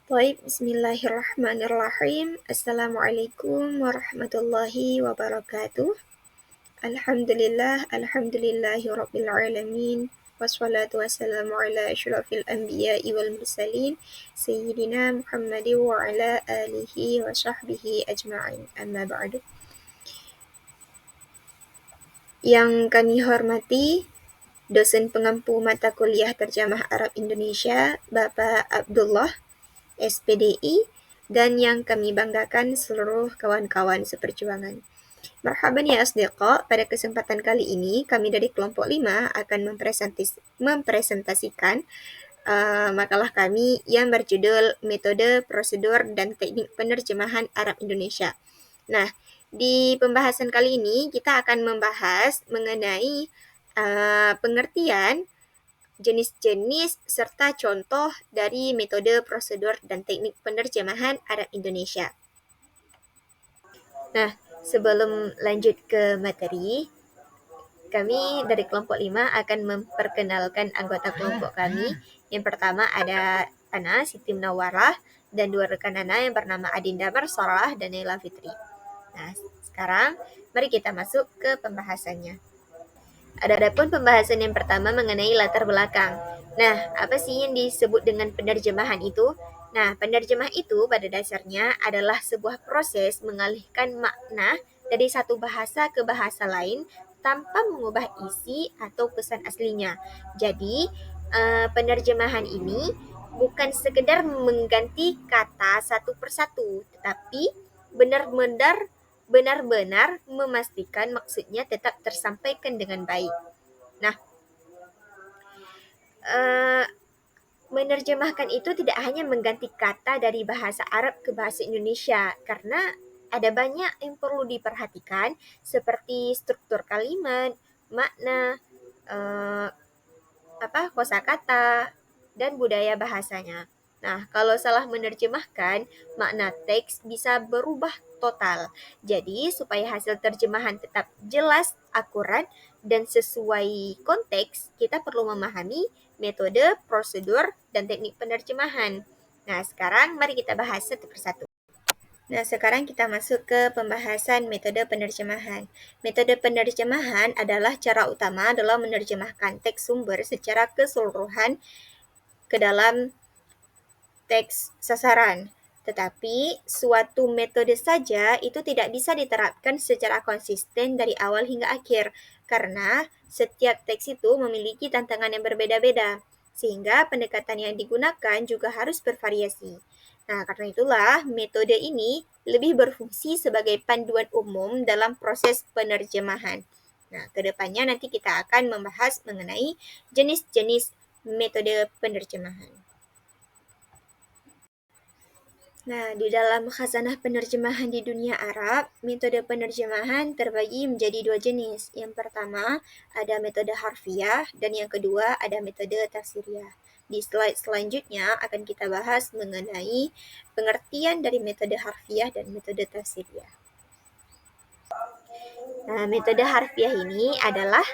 Baik, bismillahirrahmanirrahim. Assalamualaikum warahmatullahi wabarakatuh. Alhamdulillahi rabbil alamin. Wassalatu wassalamu ala asyrafil anbiya'i wal mursalin Sayyidina Muhammadin wa ala alihi wa sahbihi ajma'in. Amma ba'du. Yang kami hormati dosen pengampu mata kuliah terjemah Arab Indonesia, Bapak Abdullah, SPDI, dan yang kami banggakan seluruh kawan-kawan seperjuangan. Marhaban ya asdiqa, pada kesempatan kali ini kami dari kelompok 5 akan mempresentasikan makalah kami yang berjudul Metode, Prosedur, dan Teknik Penerjemahan Arab Indonesia. Nah, di pembahasan kali ini kita akan membahas mengenai pengertian jenis-jenis serta contoh dari metode, prosedur, dan teknik penerjemahan Arab Indonesia. Nah, sebelum lanjut ke materi, kami dari kelompok 5 akan memperkenalkan anggota kelompok kami. Yang pertama ada Ana, Siti Munawwarah, dan dua rekan Ana yang bernama Adinda Marsalah dan Naila Fitri. Nah, sekarang mari kita masuk ke pembahasannya. Adapun pembahasan yang pertama mengenai latar belakang. Nah, apa sih yang disebut dengan penerjemahan itu? Nah, penerjemah itu pada dasarnya adalah sebuah proses mengalihkan makna dari satu bahasa ke bahasa lain tanpa mengubah isi atau pesan aslinya. Jadi, penerjemahan ini bukan sekedar mengganti kata satu persatu, tetapi benar-benar memastikan maksudnya tetap tersampaikan dengan baik. Nah, menerjemahkan itu tidak hanya mengganti kata dari bahasa Arab ke bahasa Indonesia, karena ada banyak yang perlu diperhatikan seperti struktur kalimat, makna, kosakata, dan budaya bahasanya. Nah, kalau salah menerjemahkan, makna teks bisa berubah total. Jadi, supaya hasil terjemahan tetap jelas, akurat, dan sesuai konteks, kita perlu memahami metode, prosedur, dan teknik penerjemahan. Nah, sekarang mari kita bahas satu persatu. Nah, sekarang kita masuk ke pembahasan metode penerjemahan. Metode penerjemahan adalah cara utama dalam menerjemahkan teks sumber secara keseluruhan ke dalam teks sasaran. Tetapi, suatu metode saja itu tidak bisa diterapkan secara konsisten dari awal hingga akhir, karena setiap teks itu memiliki tantangan yang berbeda-beda, sehingga pendekatan yang digunakan juga harus bervariasi. Nah, karena itulah metode ini lebih berfungsi sebagai panduan umum dalam proses penerjemahan. Nah, kedepannya nanti kita akan membahas mengenai jenis-jenis metode penerjemahan. Nah, di dalam khazanah penerjemahan di dunia Arab, metode penerjemahan terbagi menjadi dua jenis. Yang pertama, ada metode harfiah, dan yang kedua, ada metode tafsiriyah. Di slide selanjutnya akan kita bahas mengenai pengertian dari metode harfiah dan metode tafsiriyah. Nah, metode harfiah ini adalah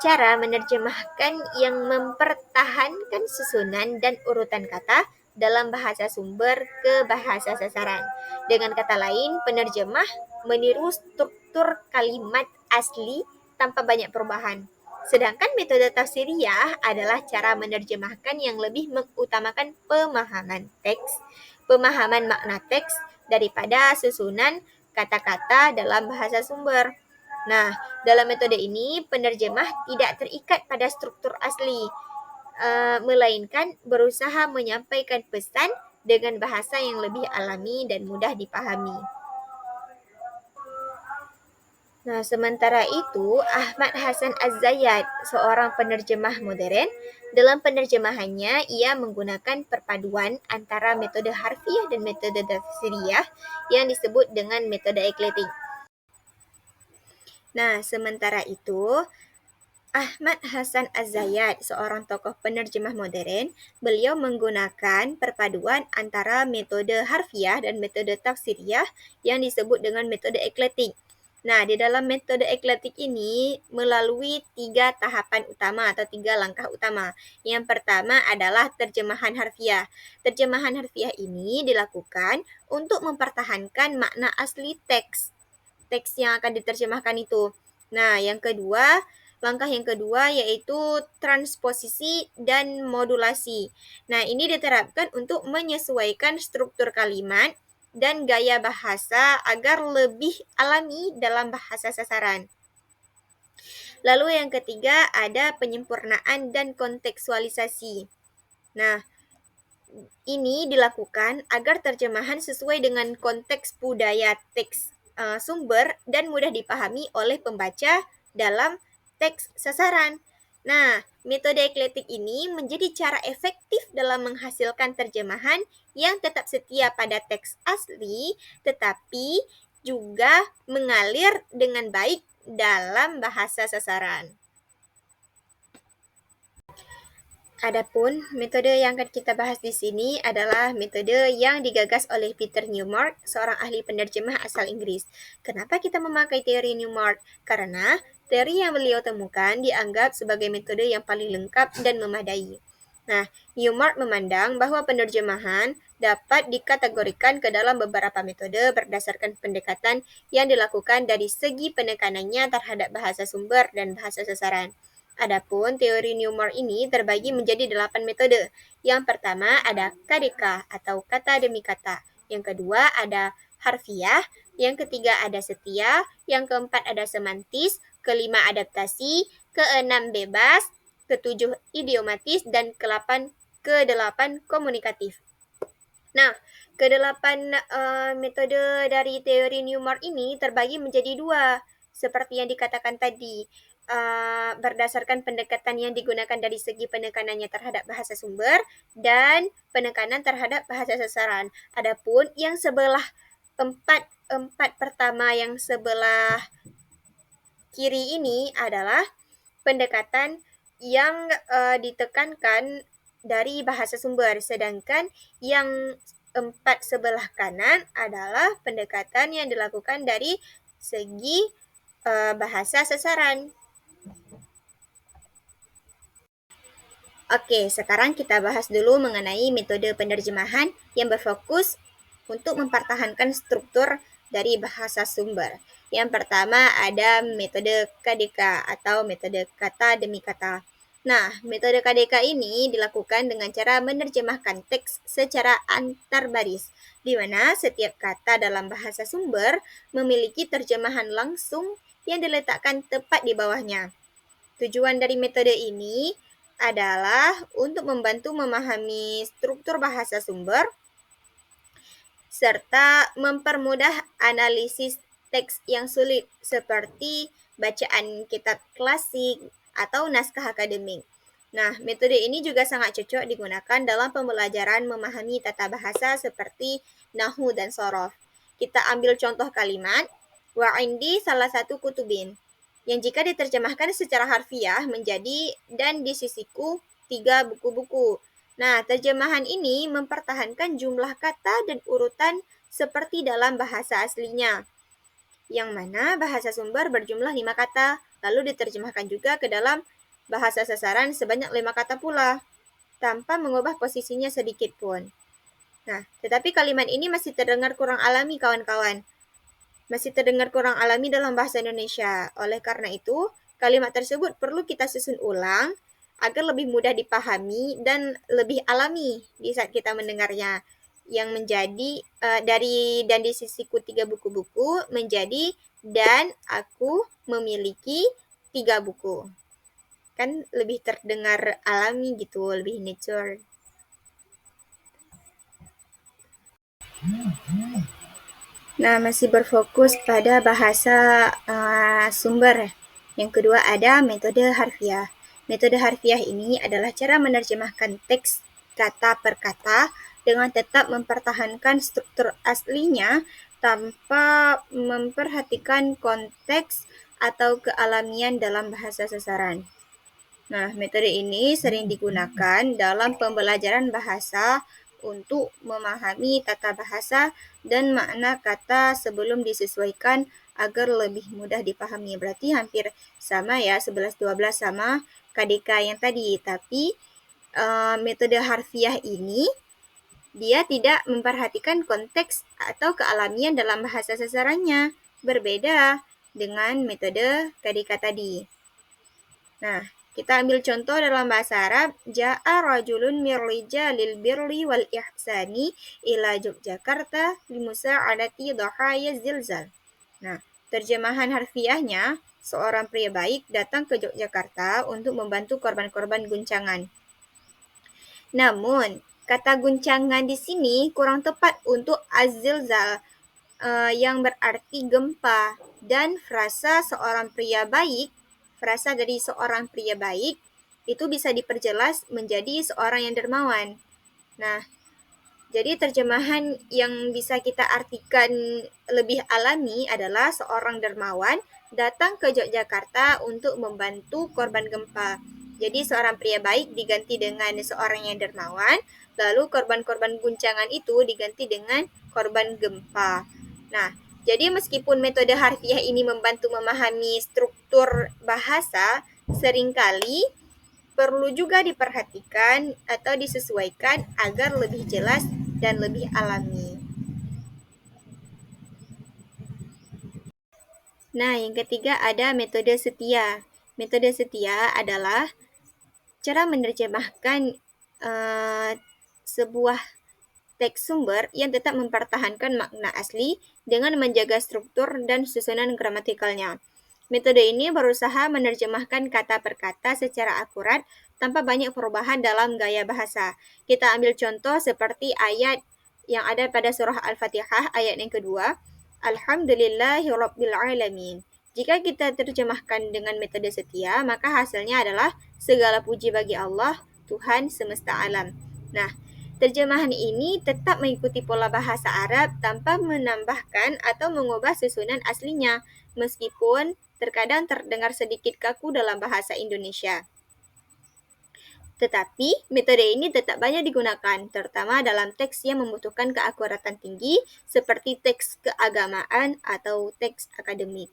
cara menerjemahkan yang mempertahankan susunan dan urutan kata dalam bahasa sumber ke bahasa sasaran. Dengan kata lain, penerjemah meniru struktur kalimat asli tanpa banyak perubahan. Sedangkan metode tafsiriyah adalah cara menerjemahkan yang lebih mengutamakan pemahaman makna teks daripada susunan kata-kata dalam bahasa sumber. Nah, dalam metode ini, penerjemah tidak terikat pada struktur asli, melainkan berusaha menyampaikan pesan dengan bahasa yang lebih alami dan mudah dipahami. Nah, sementara itu, Ahmad Hasan Az-Zayyad, seorang penerjemah modern, dalam penerjemahannya ia menggunakan perpaduan antara metode harfiah dan metode tafsiriyah yang disebut dengan metode ekletik. Nah, sementara itu, Ahmad Hasan Az-Zayyad, seorang tokoh penerjemah modern, beliau menggunakan perpaduan antara metode harfiah dan metode tafsiriyah yang disebut dengan metode ekletik. Nah, di dalam metode eklektik ini melalui 3 tahapan utama atau 3 langkah utama. Yang pertama adalah terjemahan harfiah. Terjemahan harfiah ini dilakukan untuk mempertahankan makna asli teks yang akan diterjemahkan itu. Nah, langkah yang kedua yaitu transposisi dan modulasi. Nah, ini diterapkan untuk menyesuaikan struktur kalimat dan gaya bahasa agar lebih alami dalam bahasa sasaran. Lalu yang ketiga ada penyempurnaan dan kontekstualisasi. Nah, ini dilakukan agar terjemahan sesuai dengan konteks budaya teks sumber dan mudah dipahami oleh pembaca dalam teks sasaran. Nah, metode eklektik ini menjadi cara efektif dalam menghasilkan terjemahan yang tetap setia pada teks asli, tetapi juga mengalir dengan baik dalam bahasa sasaran. Adapun metode yang akan kita bahas di sini adalah metode yang digagas oleh Peter Newmark, seorang ahli penerjemah asal Inggris. Kenapa kita memakai teori Newmark? Karena teori yang beliau temukan dianggap sebagai metode yang paling lengkap dan memadai. Nah, Newmark memandang bahwa penerjemahan dapat dikategorikan ke dalam beberapa metode berdasarkan pendekatan yang dilakukan dari segi penekanannya terhadap bahasa sumber dan bahasa sasaran. Adapun teori Newmark ini terbagi menjadi 8 metode. Yang pertama ada KDK atau kata demi kata. Yang kedua ada harfiah. Yang ketiga ada setia. Yang keempat ada semantis. Kelima adaptasi. Keenam bebas. Ketujuh idiomatis. Dan kedelapan komunikatif. Nah, kedelapan metode dari teori Newmark ini terbagi menjadi 2. Seperti yang dikatakan tadi, berdasarkan pendekatan yang digunakan dari segi penekanannya terhadap bahasa sumber dan penekanan terhadap bahasa sasaran. Adapun yang sebelah empat pertama yang sebelah kiri ini adalah pendekatan yang ditekankan dari bahasa sumber, sedangkan yang 4 sebelah kanan adalah pendekatan yang dilakukan dari segi bahasa sasaran. Oke, sekarang kita bahas dulu mengenai metode penerjemahan yang berfokus untuk mempertahankan struktur dari bahasa sumber. Yang pertama ada metode KDK atau metode kata demi kata. Nah, metode KDK ini dilakukan dengan cara menerjemahkan teks secara antar baris, di mana setiap kata dalam bahasa sumber memiliki terjemahan langsung yang diletakkan tepat di bawahnya. Tujuan dari metode ini adalah untuk membantu memahami struktur bahasa sumber serta mempermudah analisis teks yang sulit seperti bacaan kitab klasik atau naskah akademik. Nah, metode ini juga sangat cocok digunakan dalam pembelajaran memahami tata bahasa seperti nahwu dan sorof. Kita ambil contoh kalimat, wa indi salah satu kutubin, yang jika diterjemahkan secara harfiah menjadi dan di sisiku 3 buku-buku. Nah, terjemahan ini mempertahankan jumlah kata dan urutan seperti dalam bahasa aslinya, yang mana bahasa sumber berjumlah 5 kata, lalu diterjemahkan juga ke dalam bahasa sasaran sebanyak 5 kata pula, tanpa mengubah posisinya sedikit pun. Nah, tetapi kalimat ini masih terdengar kurang alami kawan-kawan. Masih terdengar kurang alami dalam bahasa Indonesia. Oleh karena itu, kalimat tersebut perlu kita susun ulang agar lebih mudah dipahami dan lebih alami di saat kita mendengarnya. Yang menjadi dan di sisiku 3 buku-buku menjadi dan aku memiliki 3 buku. Kan lebih terdengar alami gitu, lebih nature. Nah, masih berfokus pada bahasa sumber. Yang kedua ada metode harfiah. Metode harfiah ini adalah cara menerjemahkan teks kata per kata dengan tetap mempertahankan struktur aslinya tanpa memperhatikan konteks atau kealamian dalam bahasa sasaran. Nah, metode ini sering digunakan dalam pembelajaran bahasa untuk memahami tata bahasa dan makna kata sebelum disesuaikan agar lebih mudah dipahami. Berarti hampir sama ya, 11-12 sama KDK yang tadi. Tapi metode harfiah ini dia tidak memperhatikan konteks atau kealamian dalam bahasa sasarannya. Berbeda dengan metode KDK tadi. Nah, kita ambil contoh dalam bahasa Arab, ja'a rajulun mir rijalil birri wal ihsani ila Yogyakarta limusa'adati dhahaya zilzal. Nah, terjemahan harfiahnya, seorang pria baik datang ke Yogyakarta untuk membantu korban-korban guncangan. Namun, kata guncangan di sini kurang tepat untuk azilzal yang berarti gempa, dan frasa dari seorang pria baik itu bisa diperjelas menjadi seorang yang dermawan. Nah, jadi terjemahan yang bisa kita artikan lebih alami adalah seorang dermawan datang ke Yogyakarta untuk membantu korban gempa. Jadi seorang pria baik diganti dengan seorang yang dermawan, lalu korban-korban guncangan itu diganti dengan korban gempa. Nah, jadi meskipun metode harfiah ini membantu memahami struktur bahasa, seringkali perlu juga diperhatikan atau disesuaikan agar lebih jelas dan lebih alami. Nah, yang ketiga ada metode setia. Metode setia adalah cara menerjemahkan sebuah teks sumber yang tetap mempertahankan makna asli dengan menjaga struktur dan susunan gramatikalnya. Metode ini berusaha menerjemahkan kata per kata secara akurat tanpa banyak perubahan dalam gaya bahasa. Kita ambil contoh seperti ayat yang ada pada surah Al-Fatihah ayat yang kedua, Alhamdulillahirabbil alamin. Jika kita terjemahkan dengan metode setia, maka hasilnya adalah segala puji bagi Allah, Tuhan semesta alam. Nah, terjemahan ini tetap mengikuti pola bahasa Arab tanpa menambahkan atau mengubah susunan aslinya, meskipun terkadang terdengar sedikit kaku dalam bahasa Indonesia. Tetapi, metode ini tetap banyak digunakan, terutama dalam teks yang membutuhkan keakuratan tinggi, seperti teks keagamaan atau teks akademik.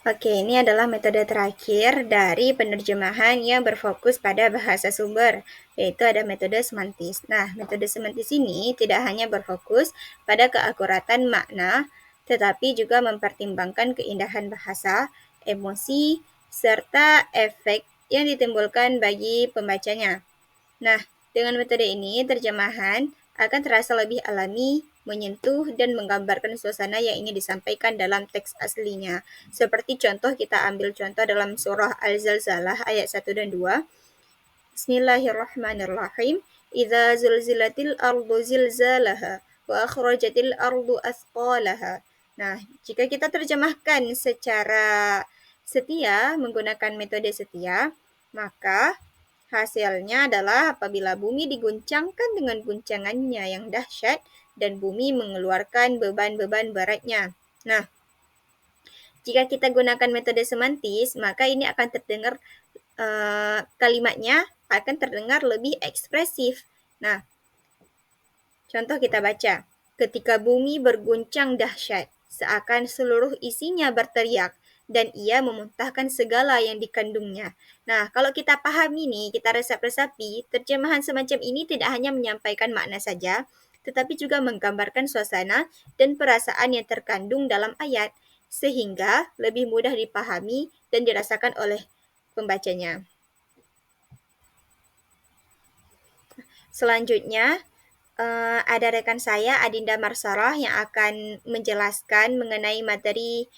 Oke, ini adalah metode terakhir dari penerjemahan yang berfokus pada bahasa sumber, yaitu ada metode semantis. Nah, metode semantis ini tidak hanya berfokus pada keakuratan makna, tetapi juga mempertimbangkan keindahan bahasa, emosi, serta efek yang ditimbulkan bagi pembacanya. Nah, dengan metode ini, terjemahan akan terasa lebih alami, menyentuh, dan menggambarkan suasana yang ingin disampaikan dalam teks aslinya. Seperti contoh, kita ambil contoh dalam surah Al-Zalzalah ayat 1 dan 2. Bismillahirrahmanirrahim. Idza zulzilatil ardu zilzalaha wa akhrajatil ardu athqalaha. Nah, jika kita terjemahkan secara setia, menggunakan metode setia, maka hasilnya adalah apabila bumi diguncangkan dengan guncangannya yang dahsyat dan bumi mengeluarkan beban-beban beratnya. Nah, jika kita gunakan metode semantis, maka ini akan terdengar kalimatnya akan terdengar lebih ekspresif. Nah, contoh kita baca. Ketika bumi berguncang dahsyat, seakan seluruh isinya berteriak, dan ia memuntahkan segala yang dikandungnya. Nah, kalau kita pahami nih, kita resap-resapi, terjemahan semacam ini tidak hanya menyampaikan makna saja, tetapi juga menggambarkan suasana dan perasaan yang terkandung dalam ayat, sehingga lebih mudah dipahami dan dirasakan oleh pembacanya. Selanjutnya, ada rekan saya, Adinda Marsarah, yang akan menjelaskan mengenai materi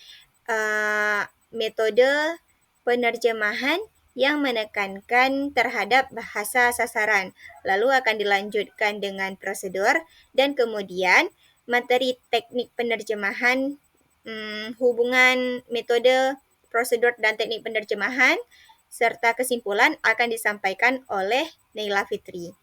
metode penerjemahan yang menekankan terhadap bahasa sasaran. Lalu akan dilanjutkan dengan prosedur dan kemudian materi teknik penerjemahan, hubungan metode, prosedur, dan teknik penerjemahan, serta kesimpulan akan disampaikan oleh Neila Fitri.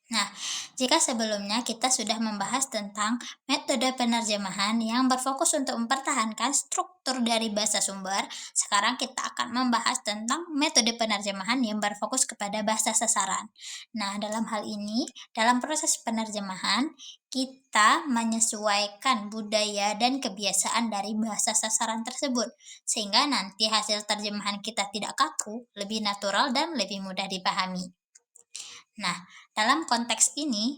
Nah, Jika sebelumnya kita sudah membahas tentang metode penerjemahan yang berfokus untuk mempertahankan struktur dari bahasa sumber, sekarang kita akan membahas tentang metode penerjemahan yang berfokus kepada bahasa sasaran. Nah, dalam hal ini, dalam proses penerjemahan, kita menyesuaikan budaya dan kebiasaan dari bahasa sasaran tersebut, sehingga nanti hasil terjemahan kita tidak kaku, lebih natural, dan lebih mudah dipahami. Nah, dalam konteks ini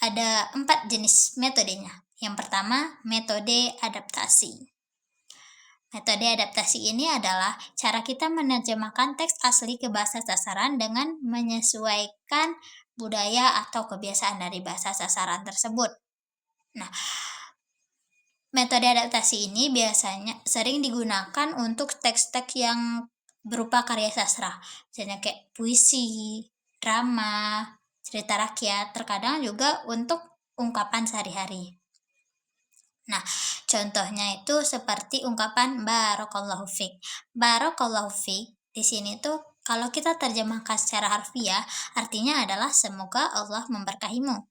ada 4 jenis metodenya. Yang pertama, metode adaptasi. Metode adaptasi ini adalah cara kita menerjemahkan teks asli ke bahasa sasaran dengan menyesuaikan budaya atau kebiasaan dari bahasa sasaran tersebut. Nah, metode adaptasi ini biasanya sering digunakan untuk teks-teks yang berupa karya sastra, misalnya kayak puisi, drama, cerita rakyat, terkadang juga untuk ungkapan sehari-hari. Nah, contohnya itu seperti ungkapan barakallahu fiik. Barakallahu fiik di sini tuh kalau kita terjemahkan secara harfiah, artinya adalah semoga Allah memberkahimu.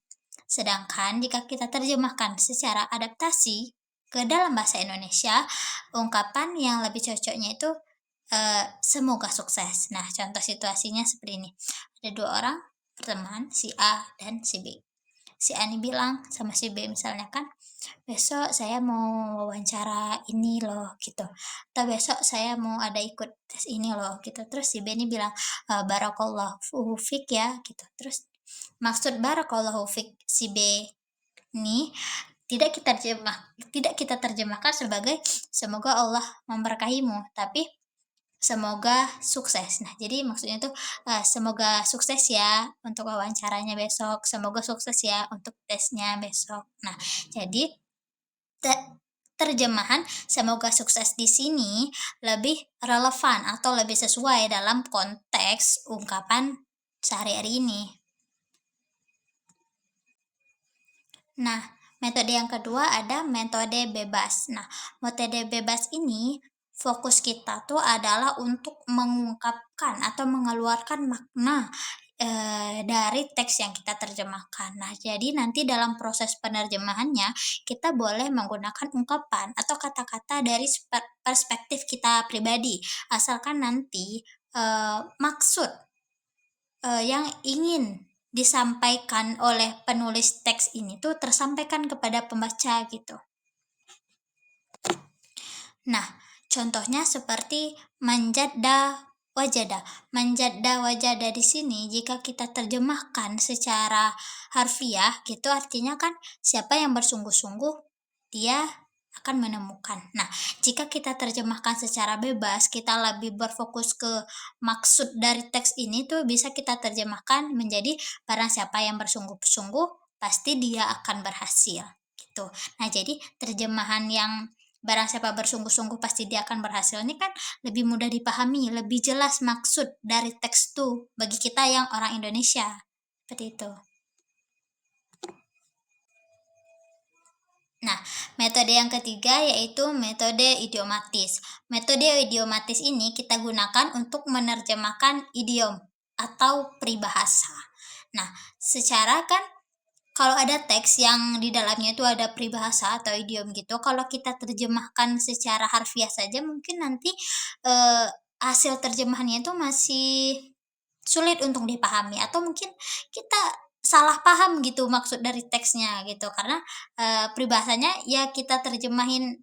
Sedangkan jika kita terjemahkan secara adaptasi ke dalam bahasa Indonesia, ungkapan yang lebih cocoknya itu semoga sukses. Nah, contoh situasinya seperti ini. Ada dua orang berteman, si A dan si B. Si A ini bilang sama si B misalnya kan, besok saya mau wawancara ini loh gitu, atau besok saya mau ada ikut tes ini loh gitu. Terus si B ini bilang, barakallahu fik ya gitu. Terus maksud barakallahu fik si B ini tidak kita terjemahkan sebagai semoga Allah memberkahimu, tapi semoga sukses. Nah, jadi maksudnya tuh, semoga sukses ya untuk wawancaranya besok, semoga sukses ya untuk tesnya besok. Nah, jadi te terjemahan semoga sukses di sini lebih relevan atau lebih sesuai dalam konteks ungkapan sehari-hari ini. Nah, metode yang kedua ada metode bebas. Nah, metode bebas ini fokus kita tuh adalah untuk mengungkapkan atau mengeluarkan makna dari teks yang kita terjemahkan. Nah, jadi nanti dalam proses penerjemahannya kita boleh menggunakan ungkapan atau kata-kata dari perspektif kita pribadi, asalkan nanti maksud yang ingin disampaikan oleh penulis teks ini tuh tersampaikan kepada pembaca gitu. Nah, contohnya seperti manjada wajada. Manjada wajada di sini jika kita terjemahkan secara harfiah gitu artinya kan siapa yang bersungguh-sungguh dia akan menemukan. Nah, jika kita terjemahkan secara bebas, kita lebih berfokus ke maksud dari teks ini tuh bisa kita terjemahkan menjadi barang siapa yang bersungguh-sungguh pasti dia akan berhasil gitu. Nah, jadi terjemahan yang barang siapa bersungguh-sungguh pasti dia akan berhasil ini kan lebih mudah dipahami, lebih jelas maksud dari teks tuh bagi kita yang orang Indonesia. Seperti itu. Nah, metode yang ketiga yaitu metode idiomatis. Metode idiomatis ini kita gunakan untuk menerjemahkan idiom atau peribahasa. Nah, secara kan kalau ada teks yang di dalamnya itu ada peribahasa atau idiom gitu, kalau kita terjemahkan secara harfiah saja mungkin nanti hasil terjemahannya itu masih sulit untuk dipahami atau mungkin kita salah paham gitu maksud dari teksnya gitu karena peribahasanya ya kita terjemahin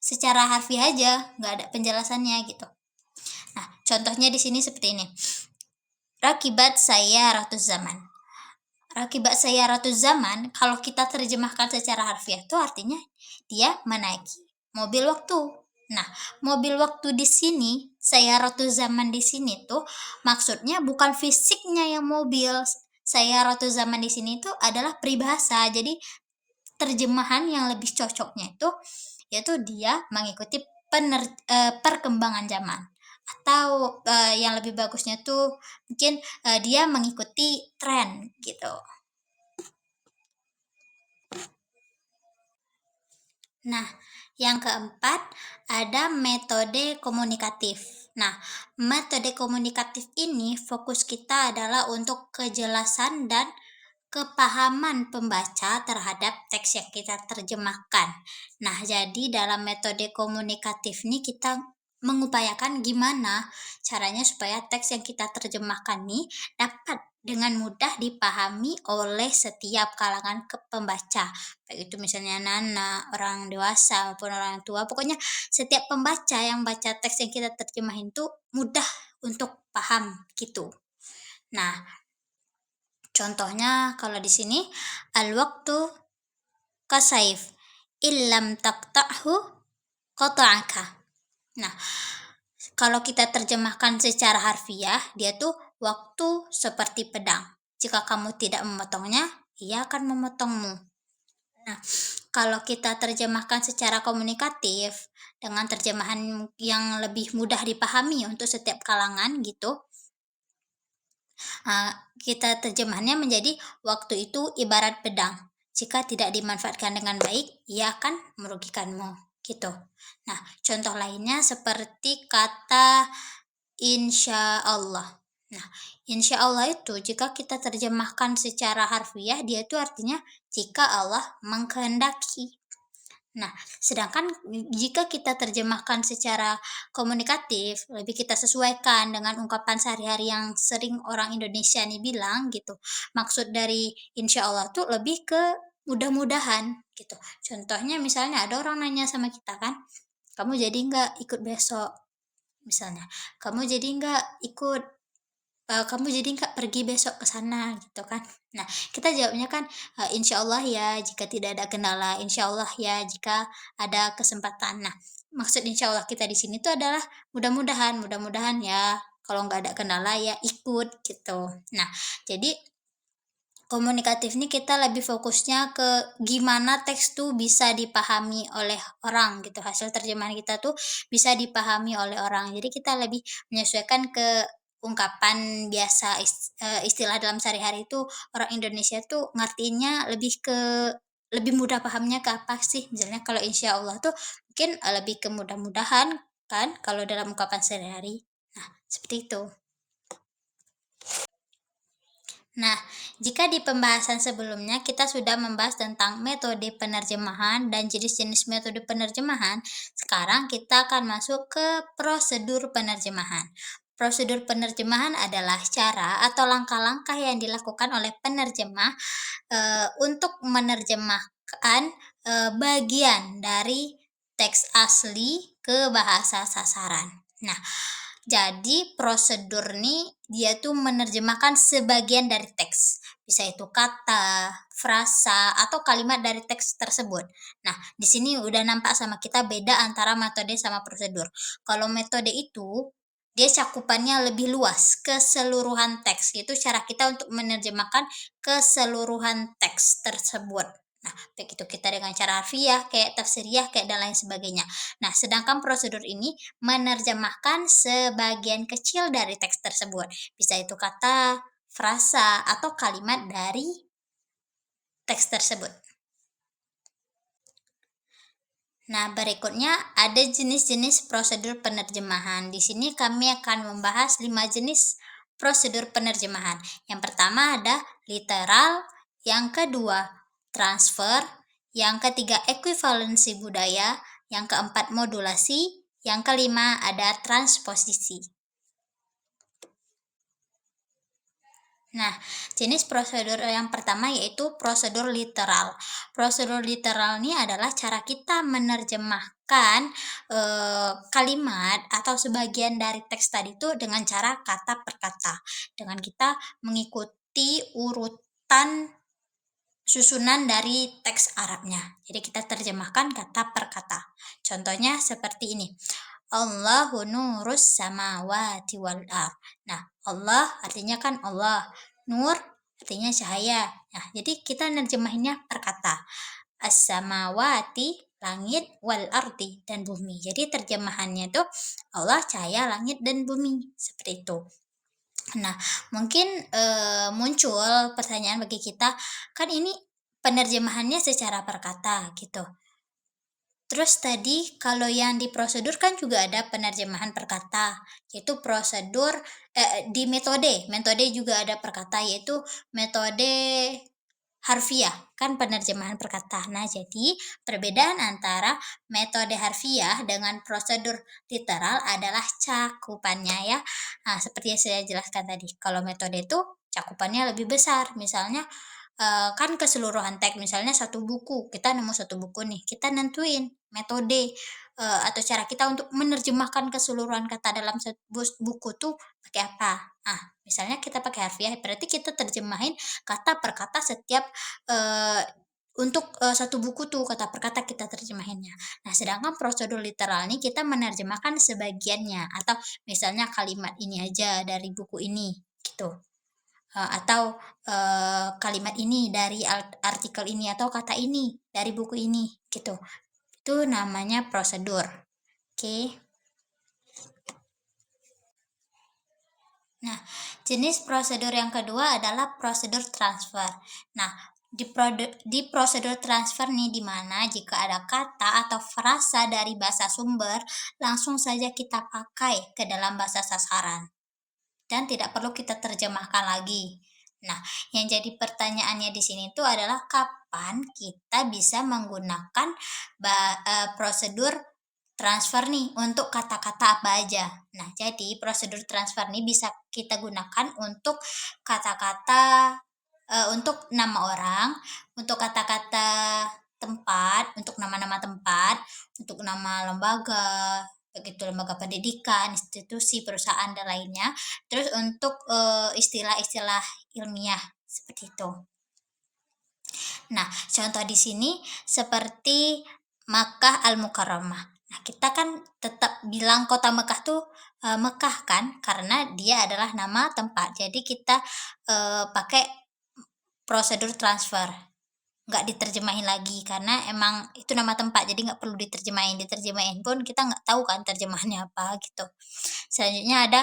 secara harfiah aja, nggak ada penjelasannya gitu. Nah, contohnya di sini seperti ini. Rakibat saya ratus zaman. Rakibat saya ratus zaman, kalau kita terjemahkan secara harfiah itu artinya dia menaiki mobil waktu. Nah, mobil waktu di sini, saya ratus zaman di sini tuh maksudnya bukan fisiknya yang mobil. Saya ratus zaman di sini tuh adalah peribahasa. Jadi terjemahan yang lebih cocoknya itu yaitu dia mengikuti perkembangan zaman atau yang lebih bagusnya tuh mungkin dia mengikuti tren gitu. Nah, yang keempat ada metode komunikatif. Nah, metode komunikatif ini fokus kita adalah untuk kejelasan dan kepahaman pembaca terhadap teks yang kita terjemahkan. Nah, jadi dalam metode komunikatif ini kita mengupayakan gimana caranya supaya teks yang kita terjemahkan nih dapat dengan mudah dipahami oleh setiap kalangan pembaca. Baik itu misalnya anak-anak, orang dewasa maupun orang tua. Pokoknya setiap pembaca yang baca teks yang kita terjemahin tuh mudah untuk paham gitu. Nah, contohnya kalau di sini al-waqtu kasaif illam taqta'hu qata'aka. Nah, kalau kita terjemahkan secara harfiah, dia tuh waktu seperti pedang. Jika kamu tidak memotongnya, ia akan memotongmu. Nah, kalau kita terjemahkan secara komunikatif dengan terjemahan yang lebih mudah dipahami untuk setiap kalangan gitu, kita terjemahannya menjadi waktu itu ibarat pedang. Jika tidak dimanfaatkan dengan baik, ia akan merugikanmu. Gitu. Nah, contoh lainnya seperti kata insya Allah. Nah, insya Allah itu jika kita terjemahkan secara harfiah, dia itu artinya jika Allah mengkehendaki. Nah, sedangkan jika kita terjemahkan secara komunikatif, lebih kita sesuaikan dengan ungkapan sehari-hari yang sering orang Indonesia nih bilang gitu. Maksud dari insya Allah tuh lebih ke mudah-mudahan gitu. Contohnya misalnya ada orang nanya sama kita kan, kamu jadi nggak ikut besok? Misalnya, kamu jadi nggak pergi besok ke sana gitu kan. Nah, kita jawabnya kan, insya Allah ya jika tidak ada kendala, insya Allah ya jika ada kesempatan. Nah, maksud insya Allah kita di sini tuh adalah mudah-mudahan ya kalau nggak ada kendala ya ikut gitu. Nah, jadi komunikatif ini kita lebih fokusnya ke gimana teks tuh bisa dipahami oleh orang gitu, hasil terjemahan kita tuh bisa dipahami oleh orang. Jadi kita lebih menyesuaikan ke ungkapan biasa, istilah dalam sehari-hari itu orang Indonesia tuh ngertiinnya lebih mudah pahamnya ke apa sih, misalnya kalau insya Allah tuh mungkin, lebih ke mudah-mudahan kan kalau dalam ungkapan sehari-hari. Nah, seperti itu. Nah, jika di pembahasan sebelumnya kita sudah membahas tentang metode penerjemahan dan jenis-jenis metode penerjemahan, sekarang kita akan masuk ke prosedur penerjemahan. Prosedur penerjemahan adalah cara atau langkah-langkah yang dilakukan oleh penerjemah untuk menerjemahkan bagian dari teks asli ke bahasa sasaran. Nah, jadi prosedur nih dia tuh menerjemahkan sebagian dari teks. Bisa itu kata, frasa, atau kalimat dari teks tersebut. Nah, di sini udah nampak sama kita beda antara metode sama prosedur. Kalau metode itu dia cakupannya lebih luas, keseluruhan teks. Itu cara kita untuk menerjemahkan keseluruhan teks tersebut. Nah, baik itu kita dengan cara harfiah, kayak tafsiriyah, kayak dan lain sebagainya. Nah, sedangkan prosedur ini menerjemahkan sebagian kecil dari teks tersebut. Bisa itu kata, frasa, atau kalimat dari teks tersebut. Nah, berikutnya ada jenis-jenis prosedur penerjemahan. Di sini kami akan membahas 5 jenis prosedur penerjemahan. Yang pertama ada literal, yang kedua transfer, yang ketiga ekuivalensi budaya, yang keempat modulasi, yang kelima ada transposisi. Nah, jenis prosedur yang pertama yaitu prosedur literal. Prosedur literal ini adalah cara kita menerjemahkan kalimat atau sebagian dari teks tadi itu dengan cara kata per kata. Dengan kita mengikuti urutan susunan dari teks Arabnya. Jadi kita terjemahkan kata per kata. Contohnya seperti ini. Allahu nurus samawati wal ard. Nah, Allah artinya kan Allah. Nur artinya cahaya. Nah, jadi kita nerjemahinnya per kata. As-samawati langit wal ardi dan bumi. Jadi terjemahannya tuh Allah cahaya langit dan bumi. Seperti itu. Nah, mungkin muncul pertanyaan bagi kita, kan ini penerjemahannya secara per kata gitu. Terus tadi kalau yang di prosedur kan juga ada penerjemahan per kata, yaitu prosedur di metode juga ada per kata, yaitu metode harfiah, kan penerjemahan perkataan. Nah, jadi perbedaan antara metode harfiah dengan prosedur literal adalah cakupannya ya. Nah, seperti yang saya jelaskan tadi, kalau metode itu cakupannya lebih besar. Misalnya kan keseluruhan teks, misalnya satu buku, kita nemu satu buku nih, kita nentuin metode atau cara kita untuk menerjemahkan keseluruhan kata dalam buku tuh pakai apa. Ah, misalnya kita pakai harfiah, berarti kita terjemahin kata per kata setiap eee, untuk satu buku tuh kata per kata kita terjemahinnya. Nah, sedangkan prosedur literal nih kita menerjemahkan sebagiannya atau misalnya kalimat ini aja dari buku ini, gitu. Atau, kalimat ini dari artikel ini atau kata ini dari buku ini, gitu. Itu namanya prosedur, oke. Nah, jenis prosedur yang kedua adalah prosedur transfer. Nah, di prosedur transfer nih, di mana jika ada kata atau frasa dari bahasa sumber, langsung saja kita pakai ke dalam bahasa sasaran. Dan tidak perlu kita terjemahkan lagi. Nah, yang jadi pertanyaannya di sini tuh adalah kapan kita bisa menggunakan prosedur transfer nih untuk kata-kata apa aja. Nah, jadi prosedur transfer nih bisa kita gunakan untuk kata-kata untuk nama orang, untuk kata-kata tempat, untuk nama-nama tempat, untuk nama lembaga, begitu lembaga pendidikan, institusi, perusahaan dan lainnya. Terus untuk, istilah-istilah ilmiah, seperti itu. Nah, contoh di sini seperti Makkah Al-Mukarramah. Nah, kita kan tetap bilang kota Mekah tuh, Mekah kan, karena dia adalah nama tempat. Jadi kita, pakai prosedur transfer, nggak diterjemahin lagi karena emang itu nama tempat, jadi nggak perlu diterjemahin pun kita nggak tahu kan terjemahannya apa, gitu. Selanjutnya ada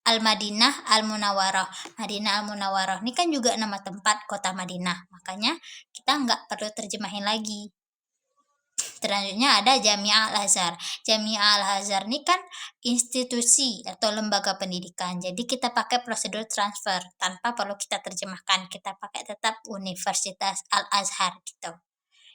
Al-Madinah Al-Munawwarah. Madinah Al-Munawwarah ini kan juga nama tempat kota Madinah, makanya kita nggak perlu terjemahin lagi. Selanjutnya ada Jami'ah Al-Azhar. Jami'ah Al-Azhar ini kan institusi atau lembaga pendidikan, jadi kita pakai prosedur transfer tanpa perlu kita terjemahkan, kita pakai tetap Universitas Al-Azhar gitu.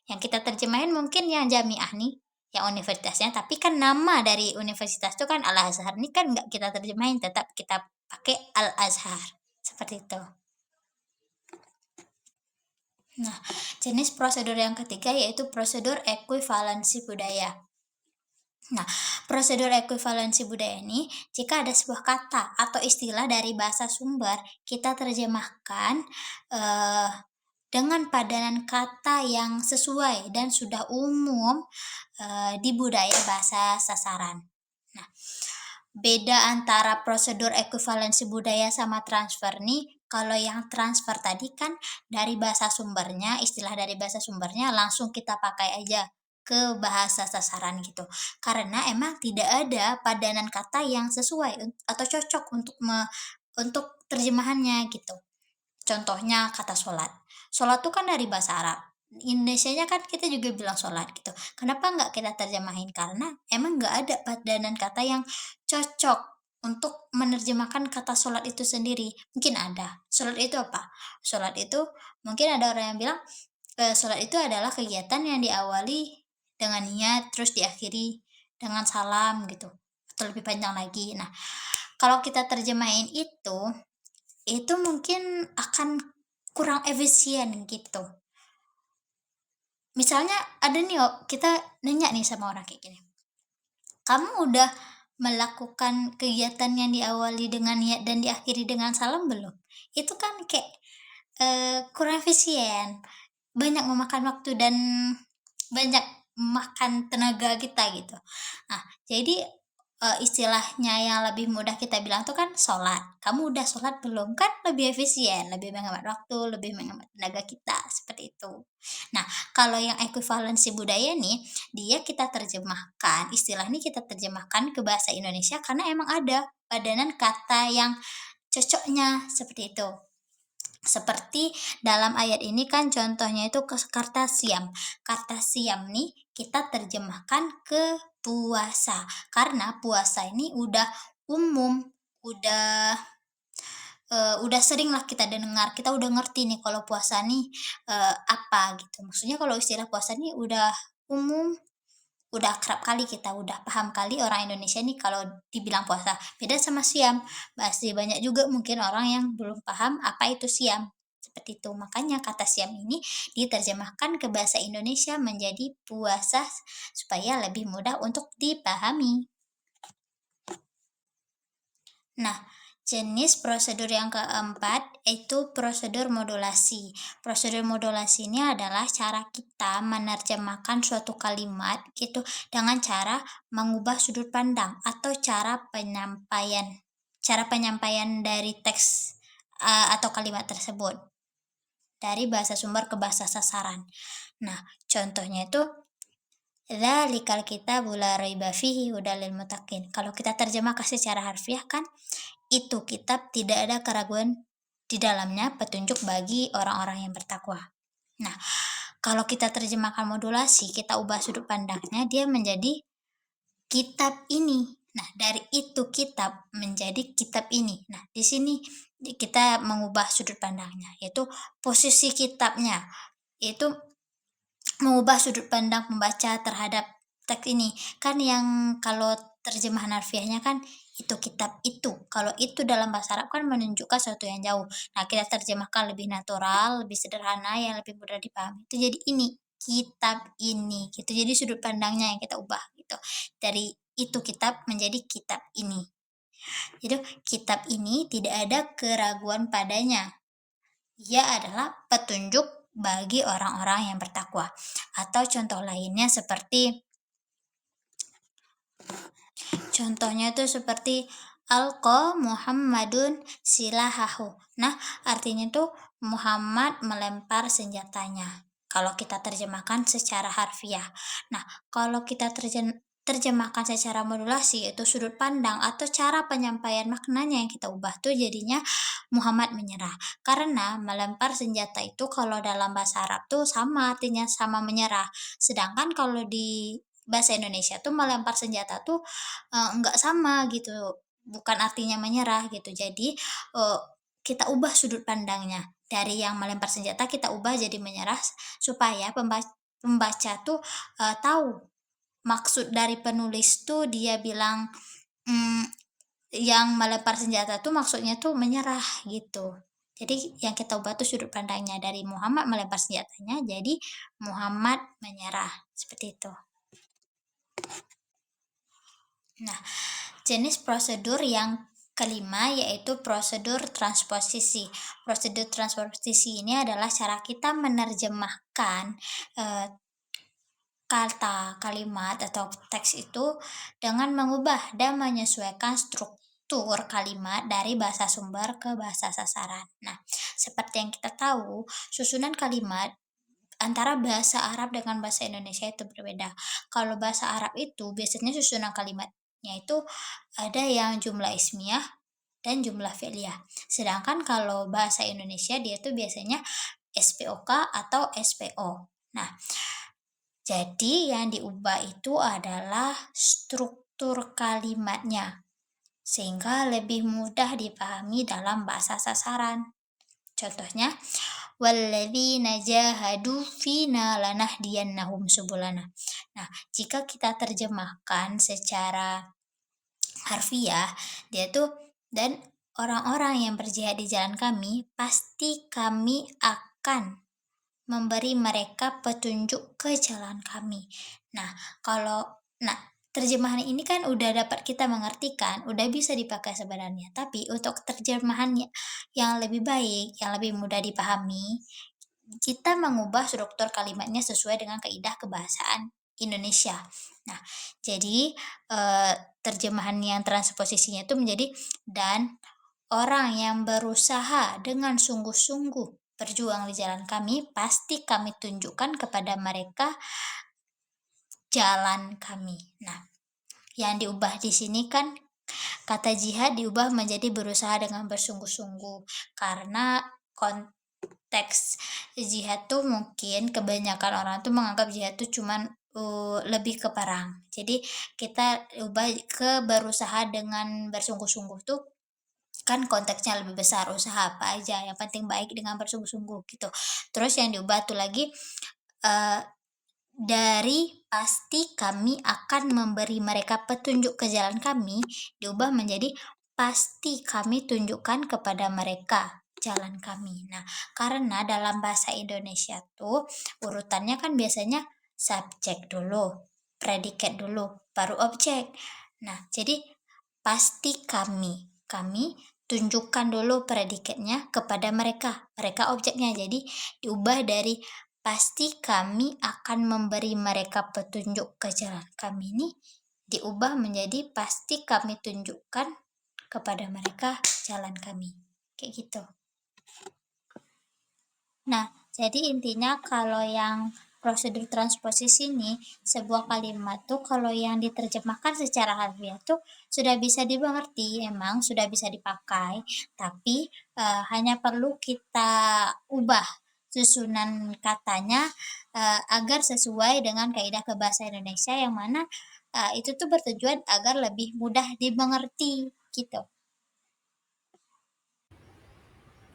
Yang kita terjemahin mungkin yang Jami'ah nih, yang universitasnya, tapi kan nama dari universitas itu kan Al-Azhar, ini kan nggak kita terjemahin, tetap kita pakai Al-Azhar, seperti itu. Nah, jenis prosedur yang ketiga yaitu prosedur ekuivalensi budaya. Nah, prosedur ekuivalensi budaya ini, jika ada sebuah kata atau istilah dari bahasa sumber, kita terjemahkan dengan padanan kata yang sesuai dan sudah umum di budaya bahasa sasaran. Nah, beda antara prosedur ekuivalensi budaya sama transfer nih, kalau yang transfer tadi kan dari bahasa sumbernya, istilah dari bahasa sumbernya langsung kita pakai aja ke bahasa sasaran gitu. Karena emang tidak ada padanan kata yang sesuai atau cocok untuk terjemahannya gitu. Contohnya kata sholat. Sholat tuh kan dari bahasa Arab. Indonesianya kan kita juga bilang sholat gitu. Kenapa nggak kita terjemahin? Karena emang nggak ada padanan kata yang cocok untuk menerjemahkan kata sholat itu sendiri. Mungkin ada. Sholat itu apa? Sholat itu mungkin ada orang yang bilang sholat itu adalah kegiatan yang diawali dengan niat, terus diakhiri dengan salam gitu. Atau lebih panjang lagi. Nah, kalau kita terjemahin itu mungkin akan kurang efisien gitu. Misalnya ada nih, kita nanya nih sama orang kayak gini, "Kamu udah melakukan kegiatan yang diawali dengan niat dan diakhiri dengan salam belum?" Itu kan kayak, kurang efisien, banyak memakan waktu dan banyak makan tenaga kita gitu. Nah, jadi, istilahnya yang lebih mudah kita bilang tuh kan sholat, "Kamu udah sholat belum?" Kan lebih efisien, lebih menghemat waktu, lebih menghemat tenaga kita, seperti itu. Nah, kalau yang ekuivalensi budaya nih, dia kita terjemahkan, istilah ini kita terjemahkan ke bahasa Indonesia karena emang ada padanan kata yang cocoknya, seperti itu. Seperti dalam ayat ini kan contohnya itu kata siam. Kata siam nih kita terjemahkan ke puasa. Karena puasa ini udah umum, udah udah sering lah kita dengar, kita udah ngerti nih kalau puasa nih, apa gitu. Maksudnya kalau istilah puasa nih udah umum, udah akrab kali kita, udah paham kali orang Indonesia nih kalau dibilang puasa. Beda sama siam, masih banyak juga mungkin orang yang belum paham apa itu siam, seperti itu. Makanya kata siam ini diterjemahkan ke bahasa Indonesia menjadi puasa supaya lebih mudah untuk dipahami. Nah, jenis prosedur yang keempat itu prosedur modulasi. Prosedur modulasi ini adalah cara kita menerjemahkan suatu kalimat gitu dengan cara mengubah sudut pandang atau cara penyampaian dari teks atau kalimat tersebut dari bahasa sumber ke bahasa sasaran. Nah, contohnya itu dzalikal kitabu la raiba fihi hudal lil muttaqin. Kalau kita terjemahkan secara harfiah kan itu kitab tidak ada keraguan di dalamnya, petunjuk bagi orang-orang yang bertakwa. Nah, kalau kita terjemahkan modulasi, kita ubah sudut pandangnya, dia menjadi kitab ini. Nah, dari itu kitab menjadi kitab ini. Nah, di sini kita mengubah sudut pandangnya, yaitu posisi kitabnya, yaitu mengubah sudut pandang pembaca terhadap teks ini. Kan yang kalau terjemahan harfiahnya kan itu kitab itu. Kalau itu dalam bahasa Arab kan menunjukkan sesuatu yang jauh. Nah, kita terjemahkan lebih natural, lebih sederhana, yang lebih mudah dipahami. Itu jadi ini, kitab ini gitu. Jadi sudut pandangnya yang kita ubah gitu. Dari itu kitab menjadi kitab ini. Jadi kitab ini tidak ada keraguan padanya. Ia adalah petunjuk bagi orang-orang yang bertakwa. Atau contoh lainnya seperti contohnya itu seperti alqa Muhammadun silahahu. Nah, artinya tuh Muhammad melempar senjatanya. Kalau kita terjemahkan secara harfiah. Nah, kalau kita terjemahkan secara modulasi itu sudut pandang atau cara penyampaian maknanya yang kita ubah tuh jadinya Muhammad menyerah. Karena melempar senjata itu kalau dalam bahasa Arab tuh sama artinya sama menyerah. Sedangkan kalau di bahasa Indonesia tuh melempar senjata tuh, enggak sama gitu, bukan artinya menyerah gitu. Jadi, kita ubah sudut pandangnya, dari yang melempar senjata kita ubah jadi menyerah supaya pembaca tuh, tahu maksud dari penulis tuh dia bilang, mmm, yang melempar senjata tuh maksudnya tuh menyerah gitu. Jadi yang kita ubah tuh sudut pandangnya dari Muhammad melempar senjatanya jadi Muhammad menyerah, seperti itu. Nah, jenis prosedur yang kelima yaitu prosedur transposisi. Prosedur transposisi ini adalah cara kita menerjemahkan eh, kata, kalimat, atau teks itu dengan mengubah dan menyesuaikan struktur kalimat dari bahasa sumber ke bahasa sasaran. Nah, seperti yang kita tahu, susunan kalimat antara bahasa Arab dengan bahasa Indonesia itu berbeda. Kalau bahasa Arab itu biasanya susunan kalimatnya itu ada yang jumlah ismiyah dan jumlah fi'liyah. Sedangkan kalau bahasa Indonesia dia tuh biasanya SPOK atau SPO. Nah, jadi yang diubah itu adalah struktur kalimatnya sehingga lebih mudah dipahami dalam bahasa sasaran. Contohnya, walladzina jahadu fina lanahdiyannahum subulana. Nah, jika kita terjemahkan secara harfiah, dia tuh dan orang-orang yang berjihad di jalan kami, pasti kami akan memberi mereka petunjuk ke jalan kami. Nah, kalau nah terjemahan ini kan udah dapat kita mengertikan, udah bisa dipakai sebenarnya. Tapi untuk terjemahannya yang lebih baik, yang lebih mudah dipahami, kita mengubah struktur kalimatnya sesuai dengan kaidah kebahasaan Indonesia. Nah, jadi terjemahan yang transposisinya itu menjadi dan orang yang berusaha dengan sungguh-sungguh berjuang di jalan kami, pasti kami tunjukkan kepada mereka jalan kami. Nah, yang diubah di sini kan kata jihad diubah menjadi berusaha dengan bersungguh-sungguh karena konteks jihad tuh mungkin kebanyakan orang tuh menganggap jihad tuh cuman lebih ke perang. Jadi kita ubah ke berusaha dengan bersungguh-sungguh tuh kan konteksnya lebih besar, usaha apa aja, yang penting baik dengan bersungguh-sungguh gitu. Terus yang diubah tuh lagi, eee, dari pasti kami akan memberi mereka petunjuk ke jalan kami, diubah menjadi pasti kami tunjukkan kepada mereka jalan kami. Nah, karena dalam bahasa Indonesia tuh urutannya kan biasanya subjek dulu, predikat dulu, baru objek. Nah, jadi pasti kami tunjukkan dulu predikatnya kepada mereka, mereka objeknya. Jadi diubah dari pasti kami akan memberi mereka petunjuk ke jalan kami ini, diubah menjadi pasti kami tunjukkan kepada mereka jalan kami, kayak gitu. Nah, jadi intinya kalau yang prosedur transposisi ini, sebuah kalimat tuh kalau yang diterjemahkan secara harfiah tuh sudah bisa dimengerti, emang sudah bisa dipakai, tapi, hanya perlu kita ubah susunan katanya, agar sesuai dengan kaidah ke bahasa Indonesia yang mana, itu tuh bertujuan agar lebih mudah dimengerti, gitu.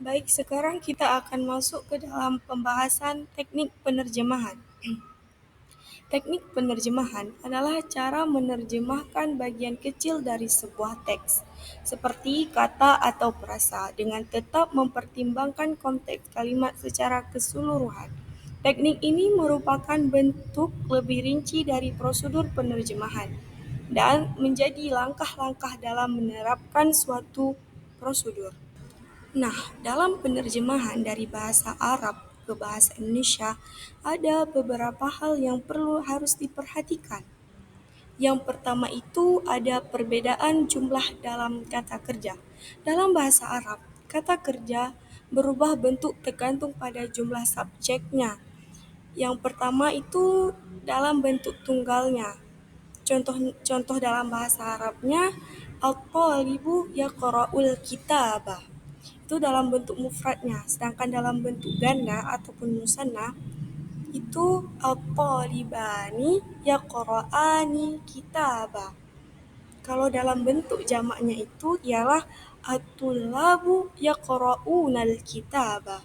Baik, sekarang kita akan masuk ke dalam pembahasan teknik penerjemahan. Teknik penerjemahan adalah cara menerjemahkan bagian kecil dari sebuah teks, seperti kata atau frasa, dengan tetap mempertimbangkan konteks kalimat secara keseluruhan. Teknik ini merupakan bentuk lebih rinci dari prosedur penerjemahan dan menjadi langkah-langkah dalam menerapkan suatu prosedur. Nah, dalam penerjemahan dari bahasa Arab ke bahasa Indonesia, ada beberapa hal yang harus diperhatikan. Yang pertama itu ada perbedaan jumlah dalam kata kerja. Dalam bahasa Arab, kata kerja berubah bentuk tergantung pada jumlah subjeknya. Yang pertama itu dalam bentuk tunggalnya. Contoh contoh dalam bahasa Arabnya, al-talibu yaqra'ul kitabah, itu dalam bentuk mufradnya. Sedangkan dalam bentuk ganda ataupun musanna itu at-talibani yaqra'ani kitaba. Kalau dalam bentuk jamaknya itu ialah at-tullabu yaqra'unal kitaba.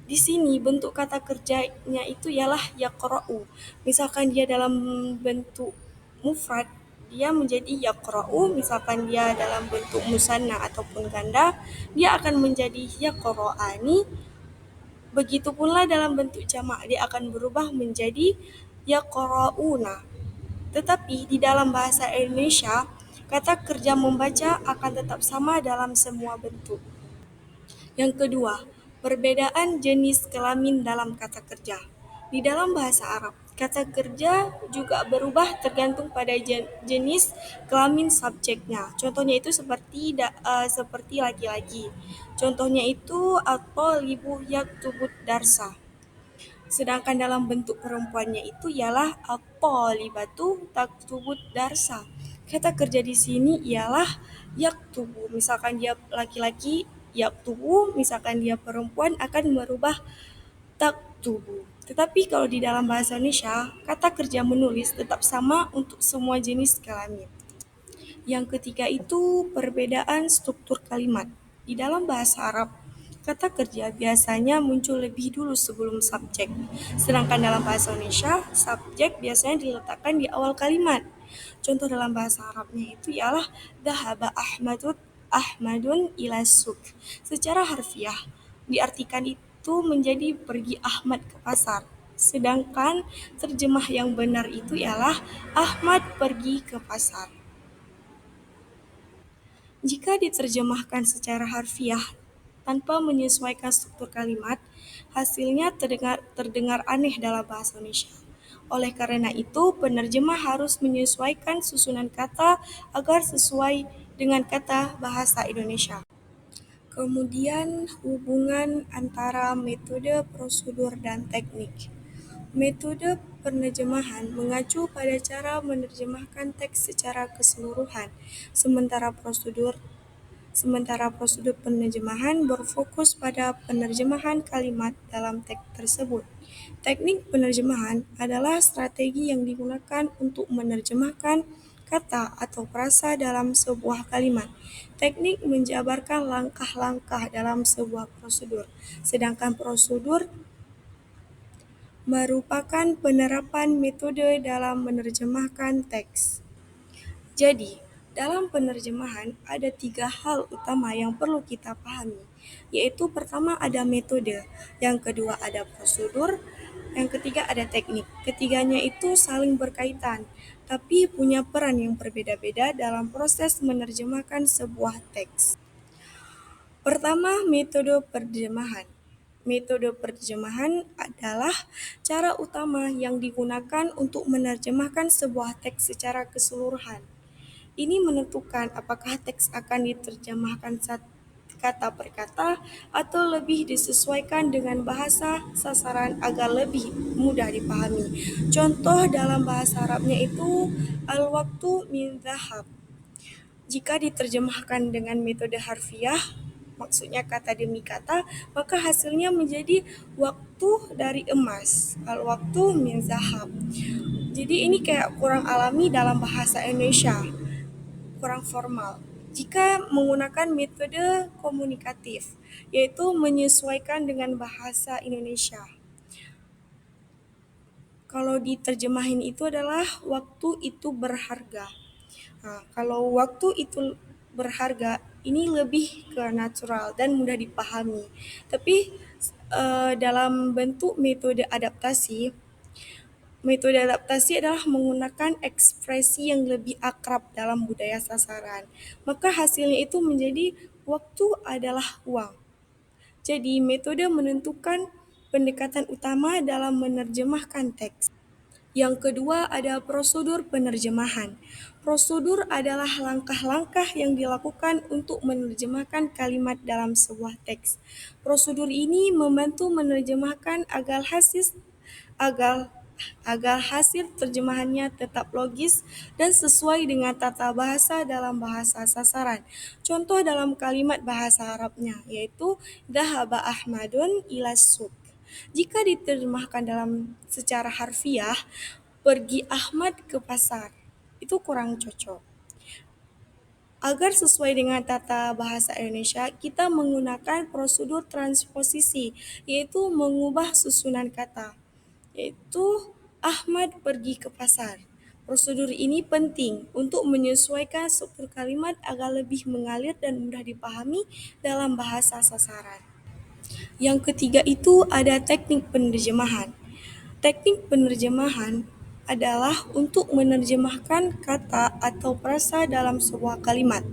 Di sini bentuk kata kerjanya itu ialah yaqra'u. Misalkan dia dalam bentuk mufrad, dia menjadi yaqra'u. Misalkan dia dalam bentuk musanna ataupun ganda, dia akan menjadi yaqra'ani. Begitu pula dalam bentuk jamak, dia akan berubah menjadi yaqra'una. Tetapi di dalam bahasa Indonesia, kata kerja membaca akan tetap sama dalam semua bentuk. Yang kedua, perbedaan jenis kelamin dalam kata kerja. Di dalam bahasa Arab, kata kerja juga berubah tergantung pada jenis kelamin subjeknya. Contohnya itu seperti laki-laki. Contohnya itu at-talibu yaktubud darsa. Sedangkan dalam bentuk perempuannya itu ialah at-talibatu taktubud darsa. Kata kerja di sini ialah yaktubu. Misalkan dia laki-laki, yaktubu, misalkan dia perempuan akan merubah taktubu. Tetapi kalau di dalam bahasa Indonesia, kata kerja menulis tetap sama untuk semua jenis kelamin. Yang ketiga itu perbedaan struktur kalimat. Di dalam bahasa Arab, kata kerja biasanya muncul lebih dulu sebelum subjek. Sedangkan dalam bahasa Indonesia, subjek biasanya diletakkan di awal kalimat. Contoh dalam bahasa Arabnya itu ialah dhahaba Ahmadun ila suk. Secara harfiah diartikan itu menjadi pergi Ahmad ke pasar. Sedangkan terjemah yang benar itu ialah Ahmad pergi ke pasar. Jika diterjemahkan secara harfiah tanpa menyesuaikan struktur kalimat, hasilnya terdengar aneh dalam bahasa Indonesia. Oleh karena itu, penerjemah harus menyesuaikan susunan kata agar sesuai dengan kata bahasa Indonesia. Kemudian, hubungan antara metode, prosedur, dan teknik. Metode penerjemahan mengacu pada cara menerjemahkan teks secara keseluruhan, sementara prosedur penerjemahan berfokus pada penerjemahan kalimat dalam teks tersebut. Teknik penerjemahan adalah strategi yang digunakan untuk menerjemahkan kata, atau frasa dalam sebuah kalimat. Teknik menjabarkan langkah-langkah dalam sebuah prosedur, sedangkan prosedur merupakan penerapan metode dalam menerjemahkan teks. Jadi, dalam penerjemahan ada 3 hal utama yang perlu kita pahami, yaitu pertama ada metode, yang kedua ada prosedur, yang ketiga ada teknik. Ketiganya itu saling berkaitan, tapi punya peran yang berbeda-beda dalam proses menerjemahkan sebuah teks. Pertama, metode terjemahan. Metode terjemahan adalah cara utama yang digunakan untuk menerjemahkan sebuah teks secara keseluruhan. Ini menentukan apakah teks akan diterjemahkan kata per kata atau lebih disesuaikan dengan bahasa sasaran agar lebih mudah dipahami. Contoh dalam bahasa Arabnya itu al-waktu min zahab. Jika diterjemahkan dengan metode harfiah, maksudnya kata demi kata, maka hasilnya menjadi waktu dari emas. Al-waktu min zahab. Jadi ini kayak kurang alami dalam bahasa Indonesia, kurang formal. Jika menggunakan metode komunikatif, yaitu menyesuaikan dengan bahasa Indonesia. Kalau diterjemahin itu adalah waktu itu berharga. Nah, kalau waktu itu berharga, ini lebih ke natural dan mudah dipahami. Tapi dalam bentuk metode adaptasi adalah menggunakan ekspresi yang lebih akrab dalam budaya sasaran. Maka hasilnya itu menjadi waktu adalah uang. Jadi metode menentukan pendekatan utama dalam menerjemahkan teks. Yang kedua ada prosedur penerjemahan. Prosedur adalah langkah-langkah yang dilakukan untuk menerjemahkan kalimat dalam sebuah teks. Prosedur ini membantu menerjemahkan agar agar hasil terjemahannya tetap logis dan sesuai dengan tata bahasa dalam bahasa sasaran. Contoh dalam kalimat bahasa Arabnya yaitu dhahaba Ahmadun ila suq. Jika diterjemahkan dalam secara harfiah, pergi Ahmad ke pasar. Itu kurang cocok. Agar sesuai dengan tata bahasa Indonesia, kita menggunakan prosedur transposisi, yaitu mengubah susunan kata, yaitu Ahmad pergi ke pasar. Prosedur ini penting untuk menyesuaikan struktur kalimat agar lebih mengalir dan mudah dipahami dalam bahasa sasaran. Yang ketiga itu ada teknik penerjemahan. Teknik penerjemahan adalah untuk menerjemahkan kata atau frasa dalam sebuah kalimat.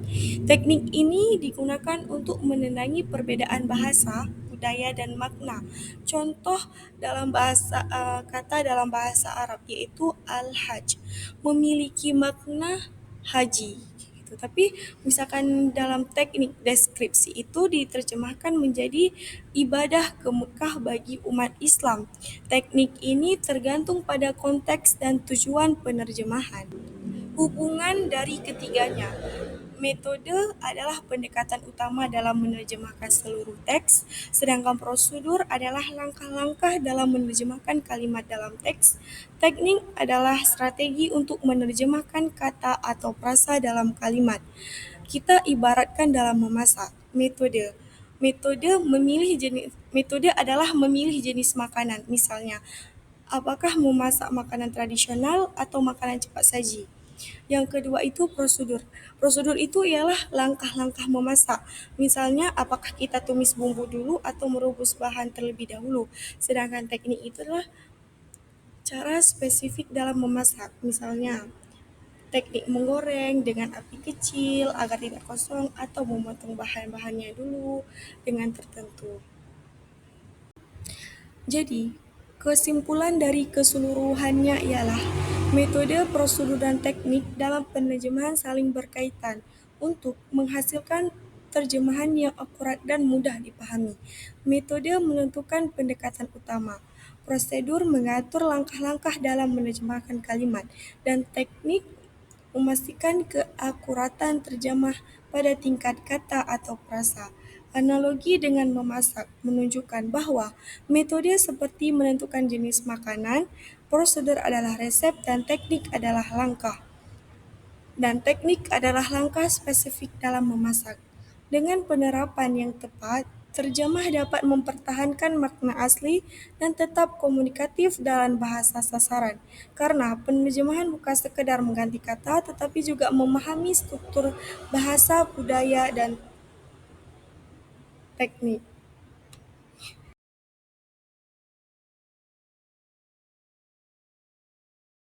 Teknik ini digunakan untuk menenangi perbedaan bahasa, budaya, dan makna. Contoh dalam kata dalam bahasa Arab yaitu al-hajj, memiliki makna haji. Gitu. Tapi misalkan dalam teknik deskripsi itu diterjemahkan menjadi ibadah ke Mekah bagi umat Islam. Teknik ini tergantung pada konteks dan tujuan penerjemahan. Hubungan dari ketiganya. Metode adalah pendekatan utama dalam menerjemahkan seluruh teks, sedangkan prosedur adalah langkah-langkah dalam menerjemahkan kalimat dalam teks. Teknik adalah strategi untuk menerjemahkan kata atau frasa dalam kalimat. Kita ibaratkan dalam memasak. Metode adalah memilih jenis makanan. Misalnya, apakah memasak makanan tradisional atau makanan cepat saji? Yang kedua itu prosedur. Prosedur itu ialah langkah-langkah memasak. Misalnya, apakah kita tumis bumbu dulu atau merebus bahan terlebih dahulu. Sedangkan teknik itu adalah cara spesifik dalam memasak. Misalnya, teknik menggoreng dengan api kecil agar tidak kosong atau memotong bahan-bahannya dulu dengan tertentu. Jadi, kesimpulan dari keseluruhannya ialah metode, prosedur, dan teknik dalam penerjemahan saling berkaitan untuk menghasilkan terjemahan yang akurat dan mudah dipahami. Metode menentukan pendekatan utama, prosedur mengatur langkah-langkah dalam menerjemahkan kalimat, dan teknik memastikan keakuratan terjemah pada tingkat kata atau frasa. Analogi dengan memasak menunjukkan bahwa metode seperti menentukan jenis makanan, prosedur adalah resep, dan teknik adalah langkah. Dan teknik adalah langkah spesifik dalam memasak. Dengan penerapan yang tepat, terjemah dapat mempertahankan makna asli dan tetap komunikatif dalam bahasa sasaran. Karena penerjemahan bukan sekedar mengganti kata, tetapi juga memahami struktur bahasa, budaya, dan teknik.